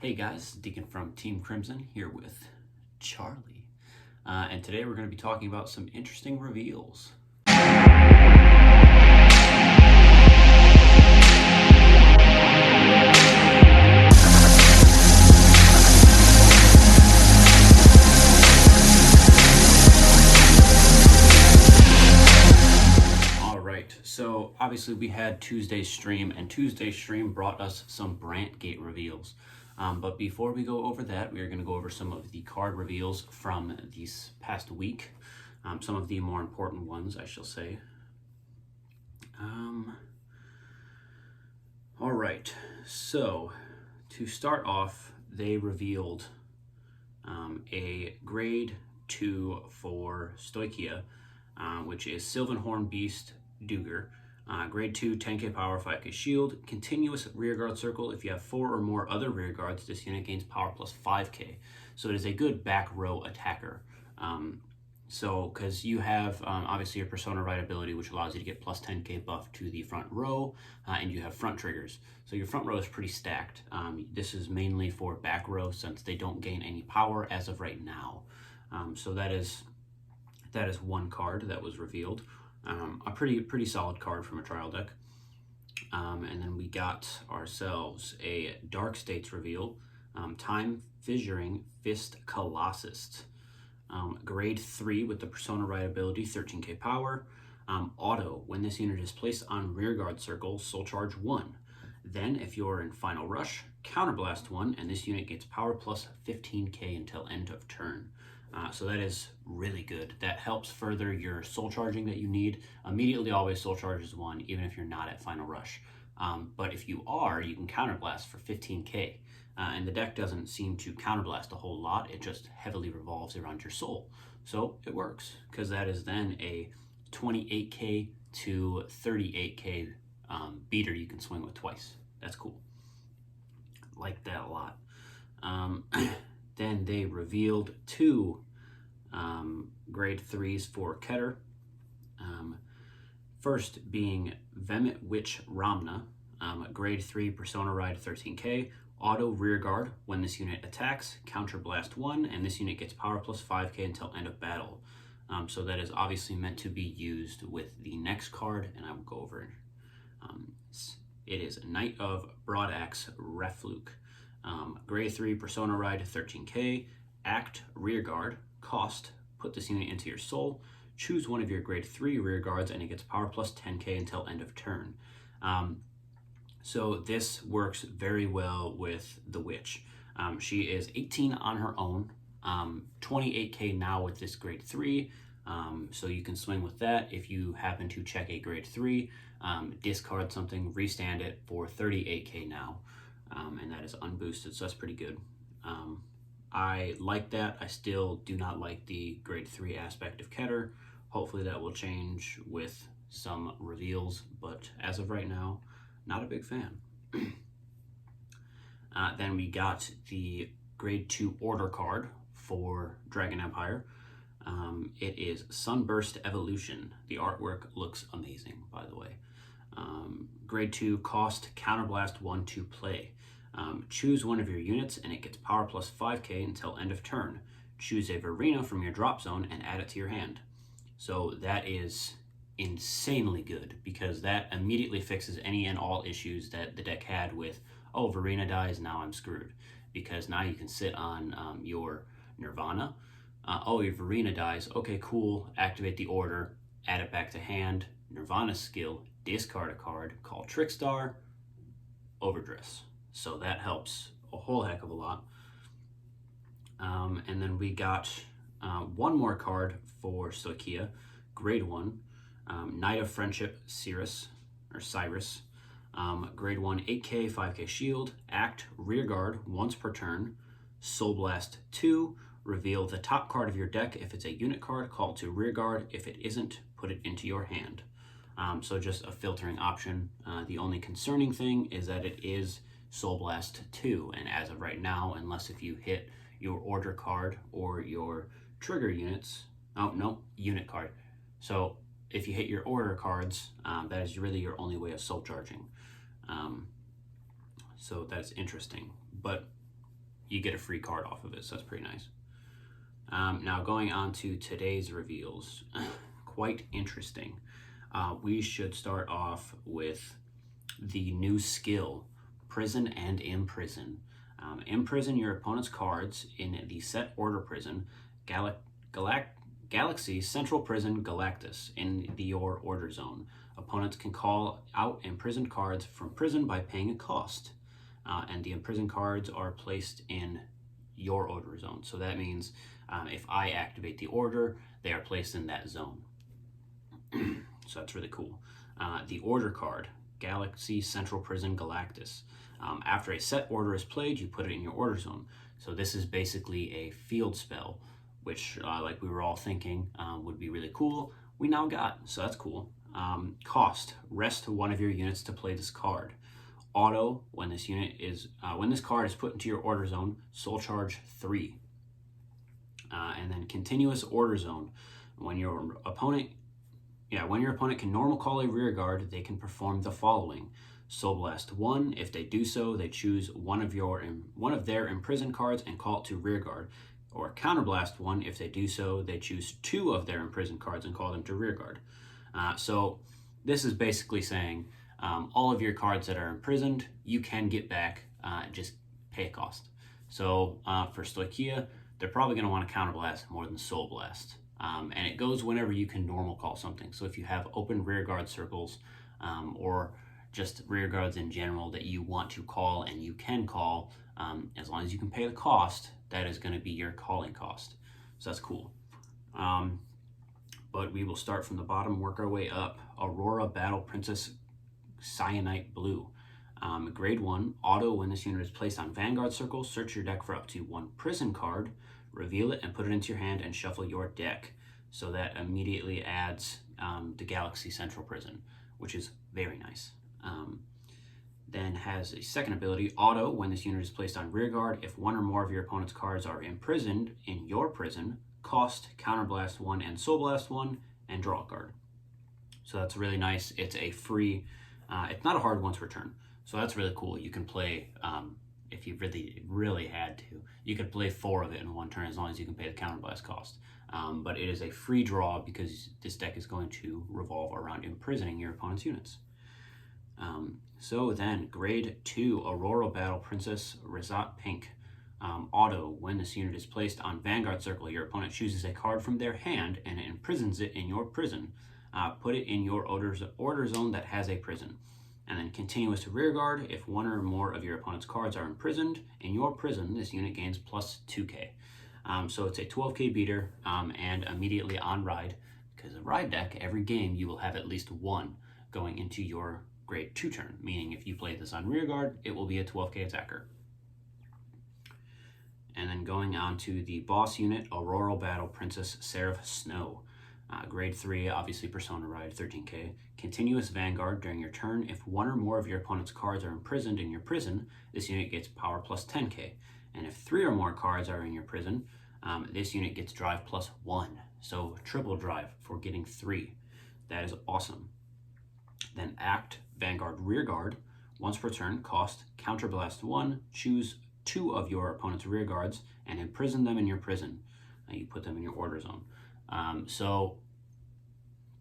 Hey guys, Dekin from Team Crimson here with Charlie. And today we're going to be talking about some interesting reveals. So obviously we had Tuesday's stream, and Tuesday's stream brought us some Brandt Gate reveals. But before we go over that, we are going to go over some of the card reveals from this past week. Some of the more important ones, I shall say. All right, so to start off, they revealed a grade 2 for Stoichia, which is Sylvanhorn Beast Duger. Grade 2, 10k power, 5k shield. Continuous rearguard circle. If you have 4 or more other rearguards, this unit gains power plus 5k. So it is a good back row attacker. Because you have obviously your Persona Right ability, which allows you to get plus 10k buff to the front row, and you have front triggers. So your front row is pretty stacked. This is mainly for back row since they don't gain any power as of right now. So that is one card that was revealed. A pretty solid card from a trial deck. And then we got ourselves a Dark States reveal. Time Fissuring Fist Colossus. Grade 3 with the Persona Right ability, 13k power. Auto, when this unit is placed on rearguard circle, soul charge 1. Then if you're in Final Rush, counterblast 1, and this unit gets power plus 15k until end of turn. So that is really good. That helps further your soul charging that you need. Immediately always soul charges 1, even if you're not at Final Rush. But if you are, you can counterblast for 15k. And the deck doesn't seem to counterblast a whole lot. It just heavily revolves around your soul. So it works, because that is then a 28k to 38k beater you can swing with twice. That's cool. Like that a lot. Then they revealed 2 grade 3s for Keter. First being Vemit Witch Ramna, grade 3 Persona Ride 13k, auto rearguard. When this unit attacks, counterblast 1, and this unit gets power plus 5k until end of battle. So that is obviously meant to be used with the next card, and I will go over it. It is Knight of Broadaxe Refluke. Grade 3 Persona Ride 13k, act rearguard, cost, put this unit into your soul, choose one of your grade 3 rearguards, and it gets power plus 10k until end of turn. So this works very well with the Witch. She is 18 on her own, 28k now with this grade 3, so you can swing with that. If you happen to check a grade 3, discard something, restand it for 38k now. And that is unboosted, so that's pretty good. I like that. I still do not like the grade 3 aspect of Keter. Hopefully that will change with some reveals, but as of right now, not a big fan. Then we got the grade 2 order card for Dragon Empire. It is Sunburst Evolution. The artwork looks amazing, by the way. Grade 2 cost, counterblast 1 to play. Choose one of your units and it gets power plus 5k until end of turn. Choose a Verena from your drop zone and add it to your hand. So that is insanely good, because that immediately fixes any and all issues that the deck had with, oh, Verena dies, now I'm screwed. Because now you can sit on your Nirvana. Oh, your Verena dies, okay, cool, activate the order, add it back to hand, Nirvana skill, discard a card, call Trickstar, overdress. So that helps a whole heck of a lot. And then we got one more card for Stoichia, grade 1, Knight of Friendship Cyrus. Grade 1, 8k, 5k shield, act rearguard once per turn, Soul Blast 2, reveal the top card of your deck. If it's a unit card, call to rearguard. If it isn't, put it into your hand. So just a filtering option. The only concerning thing is that it is Soul Blast 2, and as of right now, unless if you hit your order card or your trigger units, oh no, unit card. So if you hit your order cards, that is really your only way of soul charging. So that's interesting. But you get a free card off of it, so that's pretty nice. Now going on to today's reveals, quite interesting. We should start off with the new skill, Prison and Imprison. Imprison your opponent's cards in the set order prison, Galaxy Central Prison Galactus in your order zone. Opponents can call out imprisoned cards from prison by paying a cost. And the imprisoned cards are placed in your order zone. So that means if I activate the order, they are placed in that zone. So that's really cool. The order card, Galaxy Central Prison Galactus. After a set order is played, you put it in your order zone. So this is basically a field spell, which like we were all thinking would be really cool. We now got, so that's cool. Cost, rest one of your units to play this card. Auto, when this card is put into your order zone, soul charge 3. And then continuous order zone, when your opponent can normal call a rear guard, they can perform the following: Soul Blast 1. If they do so, they choose one of their imprisoned cards and call it to rear guard. Or Counterblast 1. If they do so, they choose 2 of their imprisoned cards and call them to rear guard. So this is basically saying all of your cards that are imprisoned, you can get back, just pay a cost. So for Stoichia, they're probably going to want to Counterblast more than Soul Blast. And it goes whenever you can normal call something. So if you have open rear guard circles or just rear guards in general that you want to call and you can call, as long as you can pay the cost, that is going to be your calling cost. So that's cool. But we will start from the bottom, work our way up. Aurora Battle Princess Cyanite Blue. Grade 1, auto, when this unit is placed on Vanguard Circle, search your deck for up to 1 prison card, reveal it and put it into your hand and shuffle your deck. So that immediately adds the Galaxy Central Prison, which is very nice. Then has a second ability, auto, when this unit is placed on rear guard, if 1 or more of your opponent's cards are imprisoned in your prison, cost Counterblast 1 and Soul Blast 1 and draw a card. So that's really nice. It's a free, it's not a hard once return. So that's really cool. You can play, if you really had to, you could play 4 of it in one turn as long as you can pay the Counterblast cost. But it is a free draw because this deck is going to revolve around imprisoning your opponent's units. So then, grade 2, Aurora Battle Princess Rezat Pink. Auto, when this unit is placed on Vanguard Circle, your opponent chooses a card from their hand and imprisons it in your prison. Put it in your order zone that has a prison. And then continuous rear guard, if 1 or more of your opponent's cards are imprisoned in your prison, this unit gains plus 2k. So it's a 12k beater and immediately on ride, because a ride deck, every game you will have at least 1 going into your grade 2 turn, meaning if you play this on rear guard, it will be a 12k attacker. And then going on to the boss unit, Aurora Battle Princess Seraph Snow. Grade 3, obviously Persona Ride, 13k. Continuous Vanguard, during your turn, if 1 or more of your opponent's cards are imprisoned in your prison, this unit gets power plus 10k. And if 3 or more cards are in your prison, this unit gets drive plus 1. So triple drive for getting 3. That is awesome. Then Act Vanguard Rear Guard. Once per turn, cost Counterblast 1. Choose 2 of your opponent's rear guards and imprison them in your prison. You put them in your order zone. So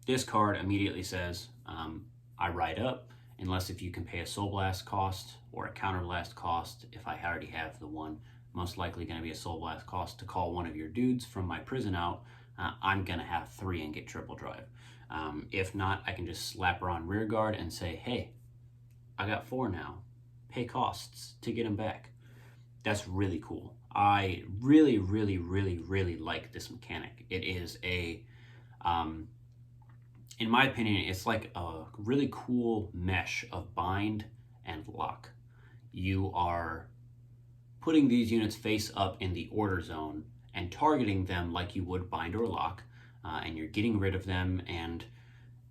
this card immediately says, I ride up, unless if you can pay a Soul Blast cost or a Counterblast cost. If I already have the one, most likely going to be a Soul Blast cost to call one of your dudes from my prison out. I'm going to have 3 and get triple drive. If not, I can just slap her on rear guard and say, hey, I got 4 now. Pay costs to get them back. That's really cool. I really, really, really, really like this mechanic. It is a, in my opinion, it's like a really cool mesh of bind and lock. You are putting these units face up in the order zone and targeting them like you would bind or lock, and you're getting rid of them, and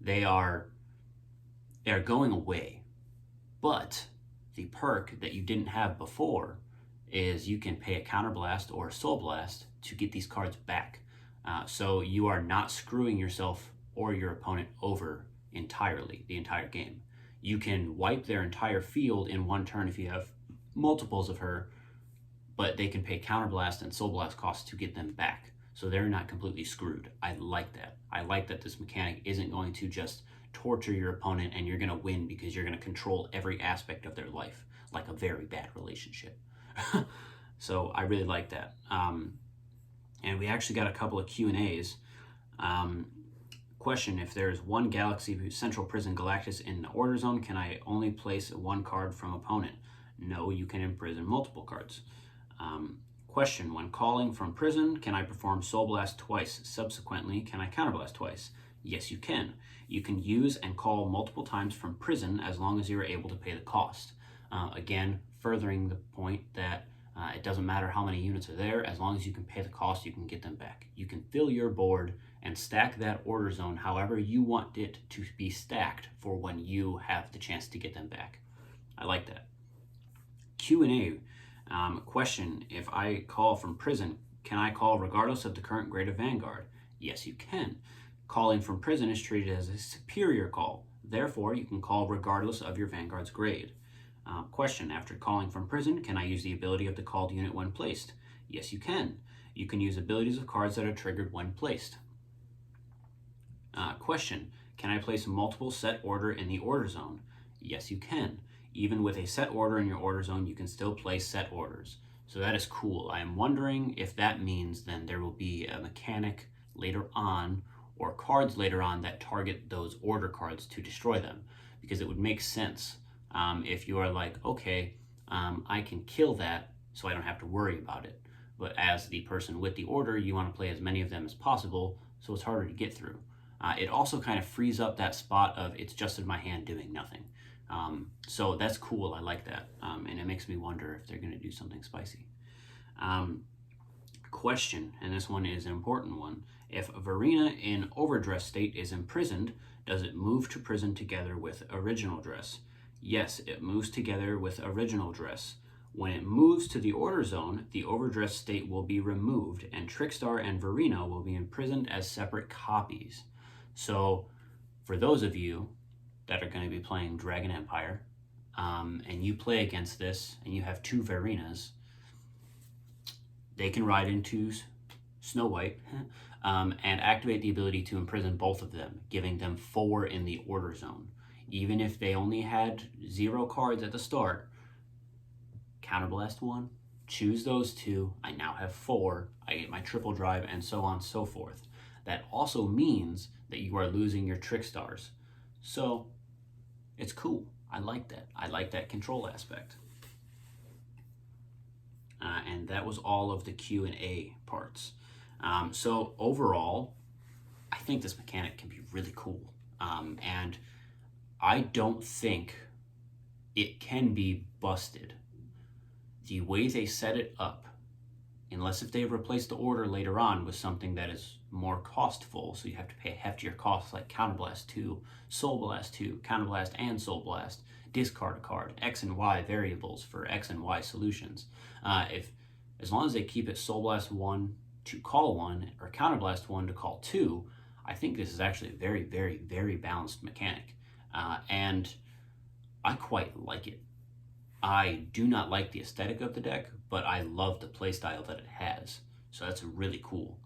they are going away. But the perk that you didn't have before is you can pay a Counterblast or a Soul Blast to get these cards back. So you are not screwing yourself or your opponent over entirely, the entire game. You can wipe their entire field in one turn if you have multiples of her, but they can pay counterblast and soul blast costs to get them back. So they're not completely screwed. I like that. I like that this mechanic isn't going to just torture your opponent and you're going to win because you're going to control every aspect of their life, like a very bad relationship. So I really like that. And we actually got a couple of Q&As. Question, if there's one Galaxy Central Prison Galactus in the order zone, can I only place one card from opponent? No, you can imprison multiple cards. Question, when calling from prison, can I perform Soul Blast twice? Subsequently, can I Counterblast twice? Yes, you can. You can use and call multiple times from prison as long as you're able to pay the cost. Again, furthering the point that it doesn't matter how many units are there, as long as you can pay the cost, you can get them back. You can fill your board and stack that order zone however you want it to be stacked for when you have the chance to get them back. I like that. Q&A. Question, if I call from prison, can I call regardless of the current grade of Vanguard? Yes, you can. Calling from prison is treated as a superior call. Therefore, you can call regardless of your Vanguard's grade. Question, after calling from prison, can I use the ability of the called unit when placed? Yes, you can. You can use abilities of cards that are triggered when placed. Question, can I place multiple set order in the order zone? Yes, you can. Even with a set order in your order zone, you can still place set orders. So that is cool. I am wondering if that means then there will be a mechanic later on or cards later on that target those order cards to destroy them, because it would make sense if you are like, okay, I can kill that so I don't have to worry about it. But as the person with the order, you want to play as many of them as possible, so it's harder to get through. It also kind of frees up that spot of it's just in my hand doing nothing. So that's cool. I like that. And it makes me wonder if they're going to do something spicy. Question, and this one is an important one. If Verena in overdress state is imprisoned, does it move to prison together with original dress? Yes, it moves together with original dress. When it moves to the order zone, the overdress state will be removed and Trickstar and Verena will be imprisoned as separate copies. So for those of you that are going to be playing Dragon Empire, and you play against this, and you have two Verenas, they can ride into Snow White and activate the ability to imprison both of them, giving them 4 in the order zone. Even if they only had 0 cards at the start, Counterblast 1, choose those 2, I now have 4, I get my triple drive, and so on and so forth. That also means that you are losing your Trickstars. So it's cool. I like that. I like that control aspect. And that was all of the Q&A parts. So overall, I think this mechanic can be really cool. And I don't think it can be busted. The way they set it up, unless if they replace the order later on with something that is more costful, so you have to pay heftier costs like Counterblast 2, Soul Blast 2, Counterblast and Soul Blast, discard a card, X and Y variables for X and Y solutions. As long as they keep it Soul Blast 1 to call 1 or Counterblast 1 to call 2, I think this is actually a very, very, very balanced mechanic. And I quite like it. I do not like the aesthetic of the deck, but I love the playstyle that it has. So that's really cool.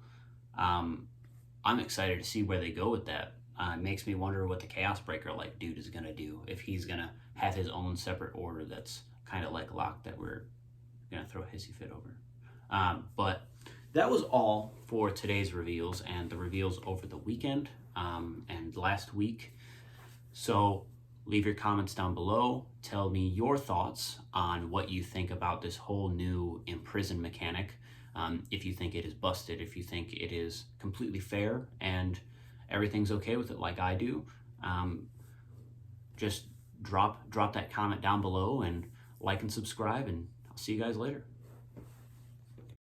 I'm excited to see where they go with that. It makes me wonder what the Chaos Breaker like dude is going to do, if he's going to have his own separate order that's kind of like Locke that we're going to throw a hissy fit over. But that was all for today's reveals and the reveals over the weekend and last week. So leave your comments down below. Tell me your thoughts on what you think about this whole new imprison mechanic. If you think it is busted, if you think it is completely fair and everything's okay with it like I do, just drop that comment down below and like and subscribe, and I'll see you guys later.